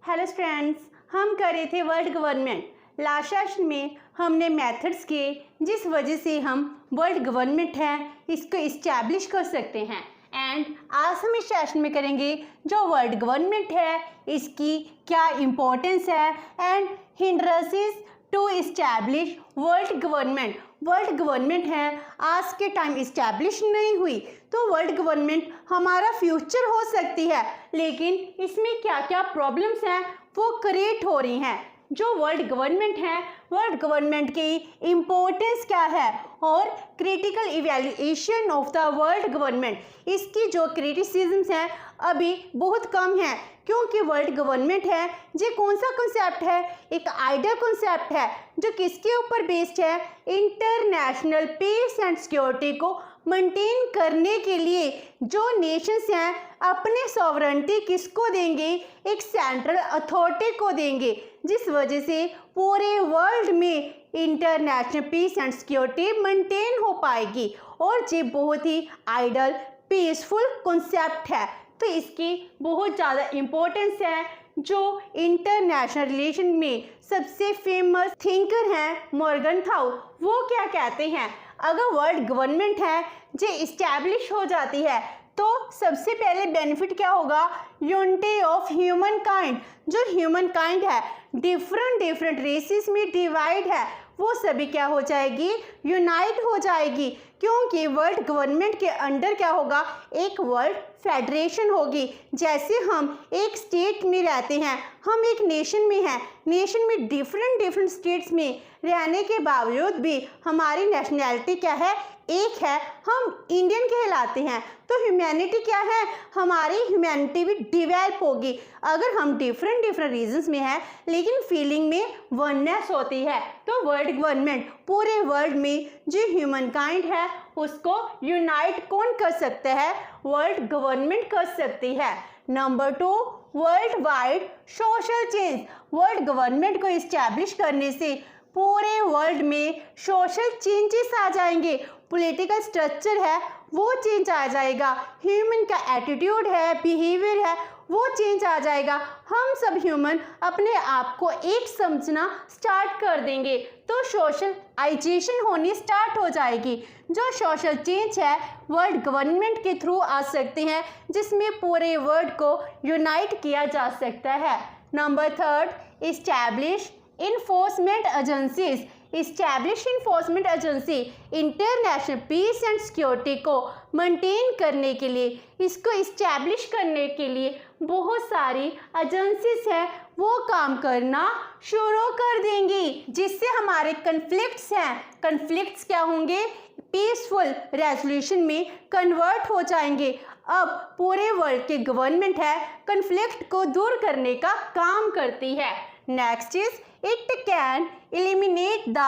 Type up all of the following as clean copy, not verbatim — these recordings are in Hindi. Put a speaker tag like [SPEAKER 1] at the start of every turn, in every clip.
[SPEAKER 1] हेलो स्टूडेंट्स, हम कर रहे थे वर्ल्ड गवर्नमेंट। लास्ट सेशन में हमने मेथड्स किए जिस वजह से हम वर्ल्ड गवर्नमेंट है इसको इस्टेब्लिश कर सकते हैं। एंड आज हम इस सेशन में करेंगे जो वर्ल्ड गवर्नमेंट है इसकी क्या इम्पोर्टेंस है and hindrances to establish world government. World government है आज के टाइम इस्टेब्लिश नहीं हुई तो वर्ल्ड गवर्नमेंट हमारा फ्यूचर हो सकती है, लेकिन इसमें क्या क्या प्रॉब्लम्स हैं वो क्रिएट हो रही हैं। जो वर्ल्ड गवर्नमेंट है, वर्ल्ड गवर्नमेंट की इम्पोर्टेंस क्या है और critical evaluation of the world government, इसकी जो क्रिटिसिज्म्स हैं अभी बहुत कम है, क्योंकि वर्ल्ड गवर्नमेंट है ये कौन सा कॉन्सेप्ट है, एक आइडियल कॉन्सेप्ट है जो किसके ऊपर बेस्ड है, इंटरनेशनल पीस एंड सिक्योरिटी को मेंटेन करने के लिए जो नेशंस हैं अपने सॉवरेनिटी किसको देंगे, एक सेंट्रल अथॉरिटी को देंगे, जिस वजह से पूरे वर्ल्ड में international peace and security maintain हो पाएगी। और ये बहुत ही आइडियल पीसफुल कॉन्सेप्ट है, तो इसकी बहुत ज़्यादा इम्पोर्टेंस है। जो इंटरनेशनल रिलेशन में सबसे फेमस थिंकर हैं मॉर्गन थाउ, वो क्या कहते हैं, अगर वर्ल्ड गवर्नमेंट है जो इस्टेब्लिश हो जाती है तो सबसे पहले बेनिफिट क्या होगा, यूनिटी ऑफ ह्यूमन काइंड। जो ह्यूमन काइंड है डिफरेंट रेसेस में डिवाइड है वो सभी क्या हो जाएगी, यूनाइट हो जाएगी, क्योंकि वर्ल्ड गवर्नमेंट के अंडर क्या होगा, एक वर्ल्ड फेडरेशन होगी। जैसे हम एक स्टेट में रहते हैं, हम एक नेशन में हैं, नेशन में डिफरेंट स्टेट्स में रहने के बावजूद भी हमारी नेशनैलिटी क्या है, एक है, हम इंडियन कहलाते हैं। तो ह्यूमैनिटी क्या है, हमारी ह्यूमैनिटी भी डिवेल्प होगी अगर हम डिफरेंट रीजन्स में हैं लेकिन फीलिंग में वननेस होती है। तो वर्ल्ड गवर्नमेंट पूरे वर्ल्ड में जो ह्यूमन काइंड है उसको यूनाइट कौन कर सकता है, वर्ल्ड गवर्नमेंट कर सकती है। Number 2, world wide social change. World government को इस्टेब्लिश करने से पूरे वर्ल्ड में सोशल चेंजेस आ जाएंगे, पॉलिटिकल स्ट्रक्चर है वो चेंज आ जाएगा, ह्यूमन का एटीट्यूड है, बिहेवियर है वो चेंज आ जाएगा। हम सब ह्यूमन अपने आप को एक समझना स्टार्ट कर देंगे तो सोशलाइजेशन होनी स्टार्ट हो जाएगी। जो सोशल चेंज है वर्ल्ड गवर्नमेंट के थ्रू आ सकते हैं, जिसमें पूरे वर्ल्ड को यूनाइट किया जा सकता है। Number 3, establish enforcement agencies. Establish enforcement agency international peace and security को मेंटेन करने के लिए, इसको इस्टेब्लिश करने के लिए बहुत सारी एजेंसीज हैं वो काम करना शुरू कर देंगी, जिससे हमारे कन्फ्लिक्ट्स हैं, कन्फ्लिक्ट्स क्या होंगे, पीसफुल रेजोल्यूशन में कन्वर्ट हो जाएंगे। अब पूरे वर्ल्ड की गवर्नमेंट है कन्फ्लिक्ट को दूर करने का काम करती है। Next is it can eliminate the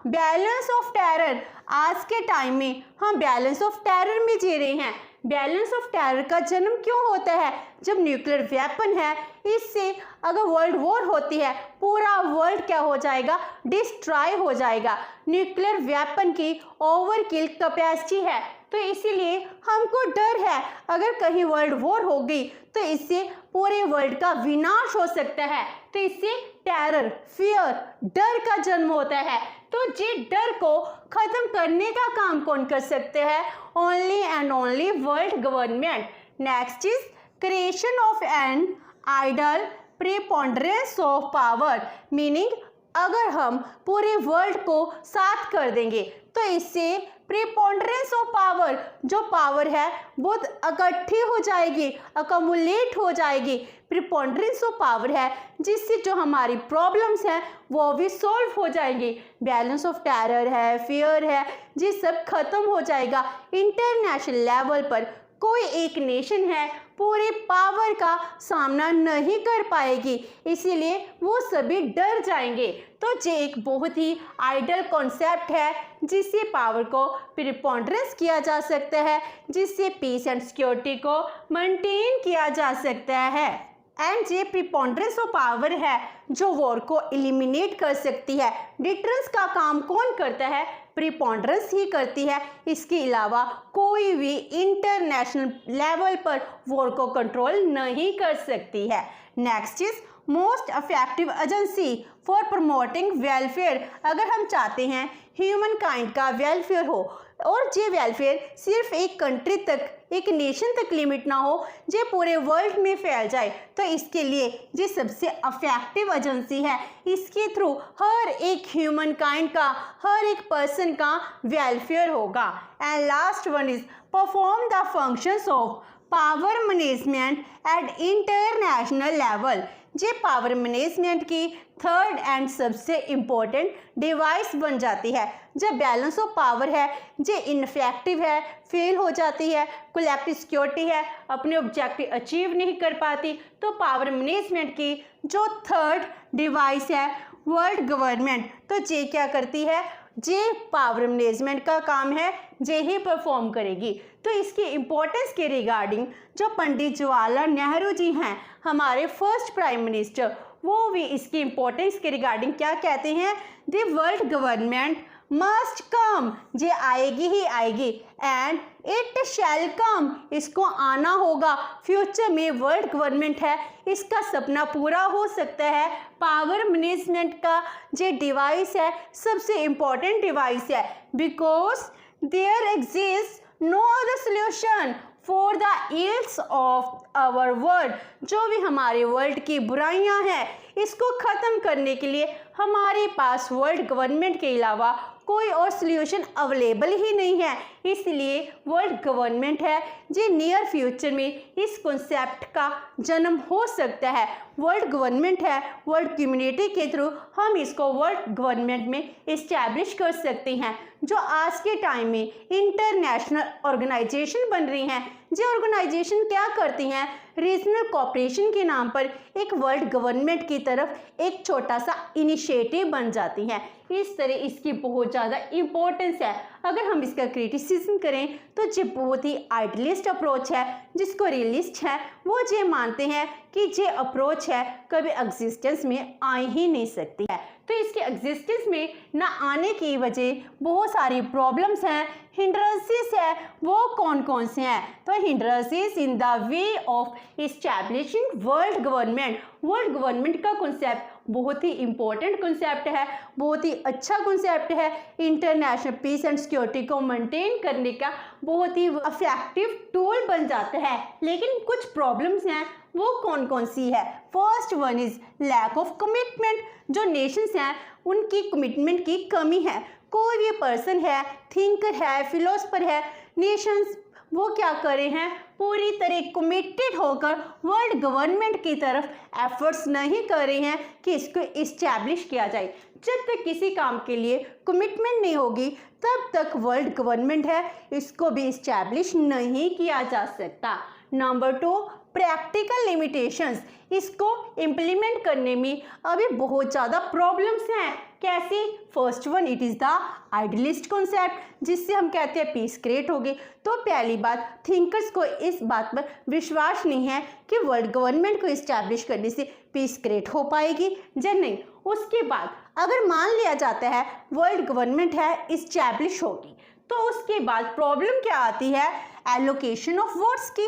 [SPEAKER 1] balance of terror. आज के टाइम में हम बैलेंस ऑफ टेरर में जी रहे हैं। बैलेंस ऑफ टेरर का जन्म क्यों होता है, जब न्यूक्लियर वेपन है, इससे अगर वर्ल्ड वॉर होती है पूरा वर्ल्ड क्या हो जाएगा, डिस्ट्रॉय हो जाएगा। न्यूक्लियर वेपन की ओवरकिल कैपेसिटी है, तो इसीलिए हमको डर है अगर कहीं वर्ल्ड वॉर हो गई तो इससे पूरे वर्ल्ड का विनाश हो सकता है। तो इससे टेरर, फियर, डर का जन्म होता है। तो ये डर को खत्म करने का काम कौन कर सकते हैं, only and only world government. Next is creation of an ideal preponderance of power. Meaning अगर हम पूरे वर्ल्ड को साथ कर देंगे तो इससे प्रीपोंडरेंस ऑफ पावर, जो पावर है बहुत इकट्ठी हो जाएगी, अकमुलेट हो जाएगी। प्रीपोंडरेंस ऑफ पावर है जिससे जो हमारी प्रॉब्लम्स हैं वो भी सॉल्व हो जाएंगी। बैलेंस ऑफ टेरर है, फियर है, ये सब खत्म हो जाएगा। इंटरनेशनल लेवल पर कोई एक नेशन है पूरे पावर का सामना नहीं कर पाएगी, इसीलिए वो सभी डर जाएंगे। तो ये एक बहुत ही आइडियल कॉन्सेप्ट है जिससे पावर को प्रीपोंडरेंस किया जा सकता है, जिससे पीस एंड सिक्योरिटी को मेंटेन किया जा सकता है। एंड ये प्रीपोंडरेंस ऑफ पावर है जो वॉर को एलिमिनेट कर सकती है। डिटरेंस का काम कौन करता है, प्रीपोंडरेंस ही करती है। इसके अलावा कोई भी इंटरनेशनल लेवल पर वॉर को कंट्रोल नहीं कर सकती है। Next is most effective agency for promoting welfare. अगर हम चाहते हैं ह्यूमन काइंड का वेलफेयर हो और ये वेलफेयर सिर्फ एक कंट्री तक, एक नेशन तक लिमिट ना हो, ये पूरे वर्ल्ड में फैल जाए, तो इसके लिए ये सबसे इफेक्टिव एजेंसी है। इसके थ्रू हर एक ह्यूमन काइंड का, हर एक पर्सन का वेलफेयर होगा। And last one is perform the functions of power management eight international level. ये पावर मैनेजमेंट की थर्ड एंड सबसे इम्पोर्टेंट डिवाइस बन जाती है। जब बैलेंस ऑफ पावर है ये इनफेक्टिव है, फेल हो जाती है, कलेक्टिव सिक्योरिटी है, अपने ऑब्जेक्टिव अचीव नहीं कर पाती, तो पावर मैनेजमेंट की जो थर्ड डिवाइस है वर्ल्ड गवर्नमेंट, तो ये क्या करती है, ये पावर मैनेजमेंट का काम है, ये ही परफॉर्म करेगी। तो इसकी इम्पोर्टेंस के रिगार्डिंग जो पंडित जवाहरलाल नेहरू जी हैं, हमारे फर्स्ट प्राइम मिनिस्टर, वो भी इसकी इम्पोर्टेंस के रिगार्डिंग क्या कहते हैं, the world government must come, ये आएगी ही आएगी, एंड इट शैल कम, इसको आना होगा। फ्यूचर में वर्ल्ड गवर्नमेंट है, इसका सपना पूरा हो सकता है। पावर मैनेजमेंट का जो डिवाइस है सबसे इम्पोर्टेंट डिवाइस है, because there exist no other solution for the ills of our world. जो भी हमारे वर्ल्ड की बुराइयां हैं, इसको ख़त्म करने के लिए हमारे पास वर्ल्ड गवर्नमेंट के अलावा कोई और सॉल्यूशन अवेलेबल ही नहीं है। इसलिए वर्ल्ड गवर्नमेंट है जी, नियर फ्यूचर में इस कॉन्सेप्ट का जन्म हो सकता है। वर्ल्ड गवर्नमेंट है, वर्ल्ड कम्युनिटी के थ्रू हम इसको वर्ल्ड गवर्नमेंट में इस्टेब्लिश कर सकते हैं। जो आज के टाइम में इंटरनेशनल ऑर्गेनाइजेशन बन रही हैं, ये ऑर्गेनाइजेशन क्या करती हैं, रीजनल कोऑपरेशन के नाम पर एक वर्ल्ड गवर्नमेंट की तरफ एक छोटा सा इनिशिएटिव बन जाती हैं। इस तरह इसकी बहुत ज़्यादा इम्पोर्टेंस है। अगर हम इसका क्रिटिसिज्म करें तो ये बहुत ही आइडियलिस्ट अप्रोच है, जिसको रियलिस्ट है वो ये मानते हैं कि ये अप्रोच है कभी एग्जिस्टेंस में आ ही नहीं सकती है। तो इसके एग्जिस्टेंस में ना आने की वजह बहुत सारी प्रॉब्लम्स हैं, हिंड्रेंसेस है, वो कौन कौन से हैं, तो hindrances in the way of establishing world government. World government का कॉन्सेप्ट बहुत ही इंपॉर्टेंट कॉन्सेप्ट है, बहुत ही अच्छा कॉन्सेप्ट है। इंटरनेशनल पीस एंड सिक्योरिटी को मेंटेन करने का बहुत ही इफेक्टिव टूल बन जाता है। लेकिन कुछ प्रॉब्लम्स हैं, वो कौन कौन सी है। First one is lack of commitment. जो नेशंस हैं उनकी कमिटमेंट की कमी है। कोई भी पर्सन है, थिंकर है, फिलोसफर है, नेशंस वो क्या कर रहे हैं, पूरी तरह कमिटेड होकर वर्ल्ड गवर्नमेंट की तरफ एफर्ट्स नहीं कर रहे हैं कि इसको इस्टेब्लिश किया जाए। जब तक किसी काम के लिए कमिटमेंट नहीं होगी तब तक वर्ल्ड गवर्नमेंट है इसको भी इस्टेब्लिश नहीं किया जा सकता। Number 2, practical limitations. इसको इम्प्लीमेंट करने में अभी बहुत ज़्यादा प्रॉब्लम्स हैं। कैसे? First one, it is the idealist concept, जिससे हम कहते हैं पीस क्रिएट होगी। तो पहली बात, थिंकर्स को इस बात पर विश्वास नहीं है कि वर्ल्ड गवर्नमेंट को इस्टेब्लिश करने से पीस क्रिएट हो पाएगी या नहीं। उसके बाद अगर मान लिया जाता है वर्ल्ड गवर्नमेंट है इस्टेब्लिश होगी, तो उसके बाद प्रॉब्लम क्या आती है, एलोकेशन ऑफ वोट्स की।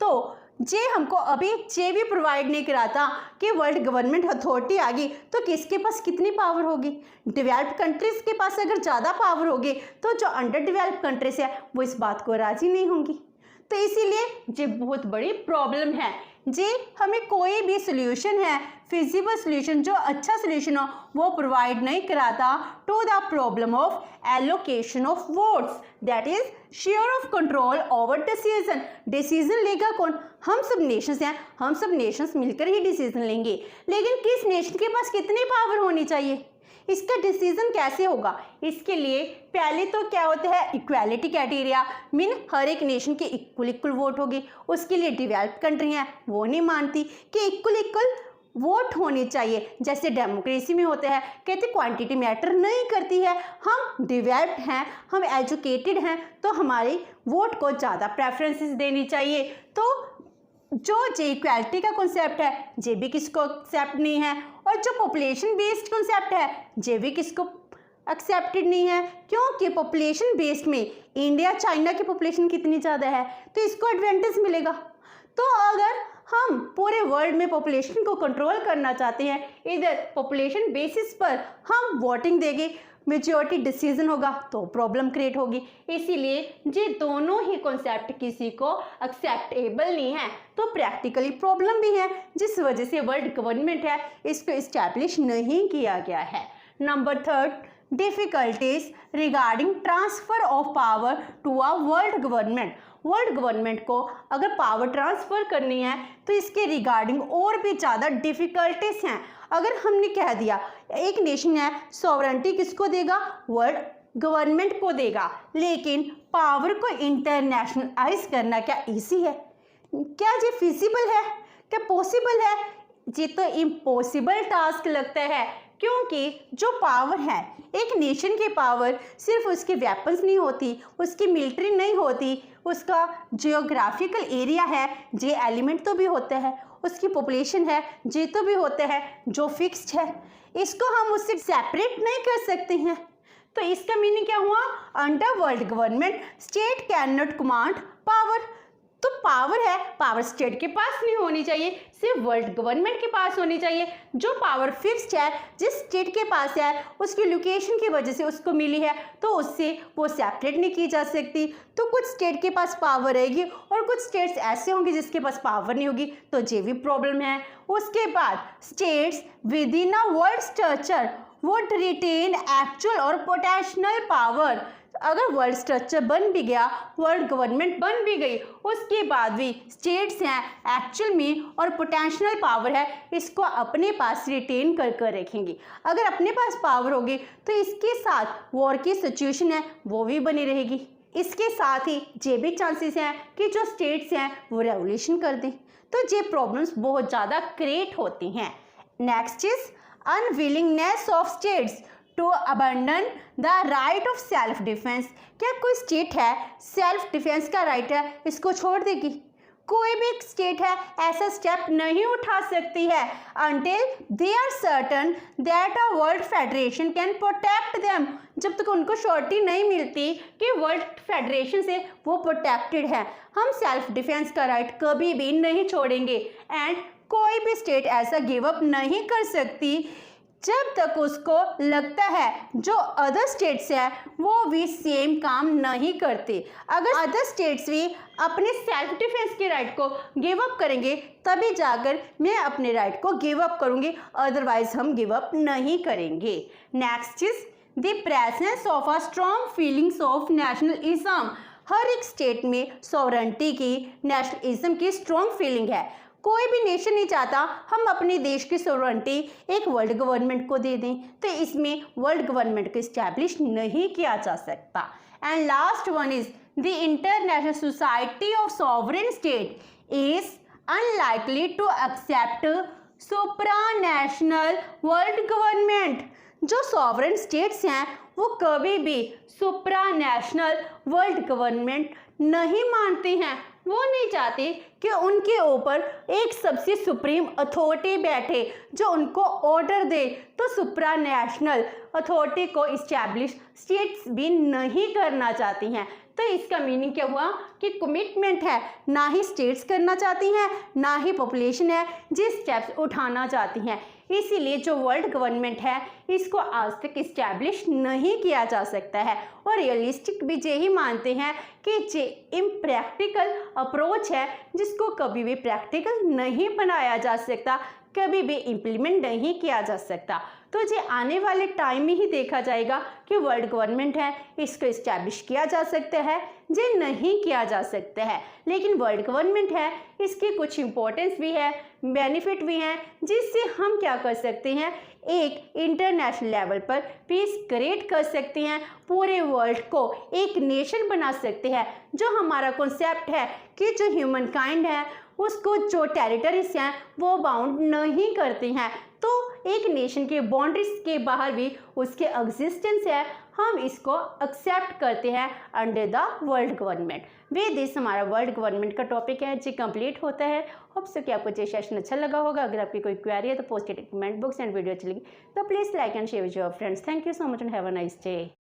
[SPEAKER 1] तो जे हमको अभी जे भी प्रोवाइड नहीं कराता कि वर्ल्ड गवर्नमेंट अथॉरिटी आ गई तो किसके पास कितनी पावर होगी। डेवलप्ड कंट्रीज़ के पास अगर ज़्यादा पावर होगी तो जो अंडर डेवलप्ड कंट्रीज है वो इस बात को राजी नहीं होंगी। तो इसीलिए ये बहुत बड़ी प्रॉब्लम है। जे हमें कोई भी सोल्यूशन है, फिजिबल सोल्यूशन, जो अच्छा सोल्यूशन हो वो प्रोवाइड नहीं कराता to the problem of allocation of votes, that is share of control over decision. Decision लेगा कौन? हम सब नेशंस हैं, हम सब नेशंस मिलकर ही डिसीजन लेंगे। लेकिन किस नेशन के पास कितनी पावर होनी चाहिए, इसका डिसीजन कैसे होगा? इसके लिए पहले तो क्या होता है, इक्वालिटी क्राइटेरिया, मीन हर एक नेशन के इक्वल वोट होगी। उसके लिए डेवलप्ड कंट्री हैं वो नहीं मानती कि इक्वल वोट होनी चाहिए, जैसे डेमोक्रेसी में होता है, कहते क्वांटिटी मैटर नहीं करती है। हम डेवलप्ड हैं, हम एजुकेटेड हैं, तो हमारे वोट को ज़्यादा प्रेफरेंसेस देनी चाहिए। तो जो इक्वालिटी का कॉन्सेप्ट है ये भी किसको एक्सेप्ट नहीं है, और जो पॉपुलेशन बेस्ड कॉन्सेप्ट है ये भी किसको एक्सेप्टेड नहीं है, क्योंकि पॉपुलेशन बेस्ड में इंडिया चाइना की पॉपुलेशन कितनी ज़्यादा है तो इसको एडवांटेज मिलेगा। तो अगर हम पूरे वर्ल्ड में पॉपुलेशन को कंट्रोल करना चाहते हैं, इधर पॉपुलेशन बेसिस पर हम वोटिंग देंगे, मेजॉरिटी डिसीजन होगा तो प्रॉब्लम क्रिएट होगी। इसीलिए ये दोनों ही कॉन्सेप्ट किसी को एक्सेप्टेबल नहीं है, तो प्रैक्टिकली प्रॉब्लम भी है, जिस वजह से वर्ल्ड गवर्नमेंट है इसको इस्टेब्लिश नहीं किया गया है। Number 3, difficulties regarding transfer of power to a world government. World government को अगर पावर ट्रांसफ़र करनी है तो इसके रिगार्डिंग और भी ज़्यादा डिफ़िकल्टीज हैं। अगर हमने कह दिया एक नेशन है, सॉवरेंटी किसको देगा, वर्ल्ड गवर्नमेंट को देगा, लेकिन पावर को इंटरनेशनलाइज करना क्या ईजी है? क्या ये फिजिबल है? क्या पॉसिबल है? ये तो इम्पॉसिबल टास्क लगता है, क्योंकि जो पावर है, एक नेशन की पावर सिर्फ उसके वेपन्स नहीं होती, उसकी मिलिट्री नहीं होती, उसका जियोग्राफिकल एरिया है, जे एलिमेंट तो भी होता है, उसकी पॉपुलेशन है, जे तो भी होता है जो फिक्स्ड है, इसको हम उससे सेपरेट नहीं कर सकते हैं। तो इसका मीनिंग क्या हुआ, under world government state can not command power. तो पावर है, पावर स्टेट के पास नहीं होनी चाहिए, सिर्फ वर्ल्ड गवर्नमेंट के पास होनी चाहिए। जो पावर फिक्स्ड है, जिस स्टेट के पास है, उसकी लोकेशन की वजह से उसको मिली है, तो उससे वो सेपरेट नहीं की जा सकती। तो कुछ स्टेट के पास पावर रहेगी और कुछ स्टेट्स ऐसे होंगे जिसके पास पावर नहीं होगी, तो ये भी प्रॉब्लम है। उसके बाद states within a world structure would retain actual और पोटेंशियल पावर। अगर वर्ल्ड स्ट्रक्चर बन भी गया, वर्ल्ड गवर्नमेंट बन भी गई, उसके बाद भी स्टेट्स हैं एक्चुअल में और पोटेंशियल पावर है, इसको अपने पास रिटेन कर कर रखेंगे। अगर अपने पास पावर होगी तो इसके साथ वॉर की सिचुएशन है वो भी बनी रहेगी। इसके साथ ही ये भी चांसेस हैं कि जो स्टेट्स हैं वो रेवोल्यूशन कर दें, तो ये प्रॉब्लम्स बहुत ज़्यादा क्रिएट होती हैं। Next is unwillingness of states to abandon the right of self defence. क्या कोई स्टेट है सेल्फ डिफेंस का राइट है, इसको छोड़ देगी? कोई भी स्टेट है ऐसा स्टेप नहीं उठा सकती है until they are certain that a world federation can protect them. जब तक उनको श्योरिटी नहीं मिलती कि वर्ल्ड फेडरेशन से वो प्रोटेक्टेड है, हम सेल्फ डिफेंस का राइट कभी भी नहीं छोड़ेंगे। एंड कोई भी स्टेट ऐसा गिव अप नहीं कर सकती जब तक उसको लगता है जो अदर स्टेट्स हैं वो भी सेम काम नहीं करते। अगर अदर स्टेट्स भी अपने सेल्फ डिफेंस के राइट को गिव अप करेंगे तभी जाकर मैं अपने राइट को गिव अप करूँगी, अदरवाइज हम गिव अप नहीं करेंगे। Next is the presence of a strong feelings of nationalism. हर एक स्टेट में सॉवरेंटी की, नेशनलिज्म की स्ट्रॉन्ग फीलिंग है। कोई भी नेशन नहीं चाहता हम अपने देश की सॉवरेंटी एक वर्ल्ड गवर्नमेंट को दे दें, तो इसमें वर्ल्ड गवर्नमेंट को इस्टेब्लिश नहीं किया जा सकता। And last one is the international society of sovereign state is unlikely to accept supranational world government. जो सॉवरेन स्टेट्स हैं वो कभी भी सुप्रानेशनल वर्ल्ड गवर्नमेंट नहीं मानते हैं। वो नहीं चाहते कि उनके ऊपर एक सबसे सुप्रीम अथॉरिटी बैठे जो उनको ऑर्डर दे, तो सुप्रानेशनल अथॉरिटी को इस्टेब्लिश स्टेट्स भी नहीं करना चाहती हैं। तो इसका मीनिंग क्या हुआ कि कमिटमेंट है, ना ही स्टेट्स करना चाहती हैं ना ही पॉपुलेशन है जिस स्टेप्स उठाना चाहती हैं। इसीलिए जो वर्ल्ड गवर्नमेंट है इसको आज तक इस्टेब्लिश नहीं किया जा सकता है, और रियलिस्टिक भी यही मानते हैं कि ये इम्प्रैक्टिकल अप्रोच है जिसको कभी भी प्रैक्टिकल नहीं बनाया जा सकता, कभी भी इम्प्लीमेंट नहीं किया जा सकता। तो ये आने वाले टाइम में ही देखा जाएगा कि वर्ल्ड गवर्नमेंट है इसको इस्टेब्लिश किया जा सकता है, ये नहीं किया जा सकता है। लेकिन वर्ल्ड गवर्नमेंट है इसकी कुछ इम्पोर्टेंस भी है, बेनिफिट भी हैं, जिससे हम क्या कर सकते हैं, एक इंटरनेशनल लेवल पर पीस क्रिएट कर सकते हैं, पूरे वर्ल्ड को एक नेशन बना सकते हैं। जो हमारा कॉन्सेप्ट है कि जो ह्यूमन काइंड है उसको जो टेरिटरीज हैं वो बाउंड नहीं करते हैं, तो एक नेशन के बाउंड्रीज के बाहर भी उसके एग्जिस्टेंस है, हम इसको एक्सेप्ट करते हैं under the world government. With this हमारा वर्ल्ड गवर्नमेंट का टॉपिक है जी कंप्लीट होता है। होप सो कि आपको ये सेशन अच्छा लगा होगा। अगर आपकी कोई क्वेरी है तो post it comment box and video अच्छी लगी तो please like and share with your friends. Thank you so much and have a nice day.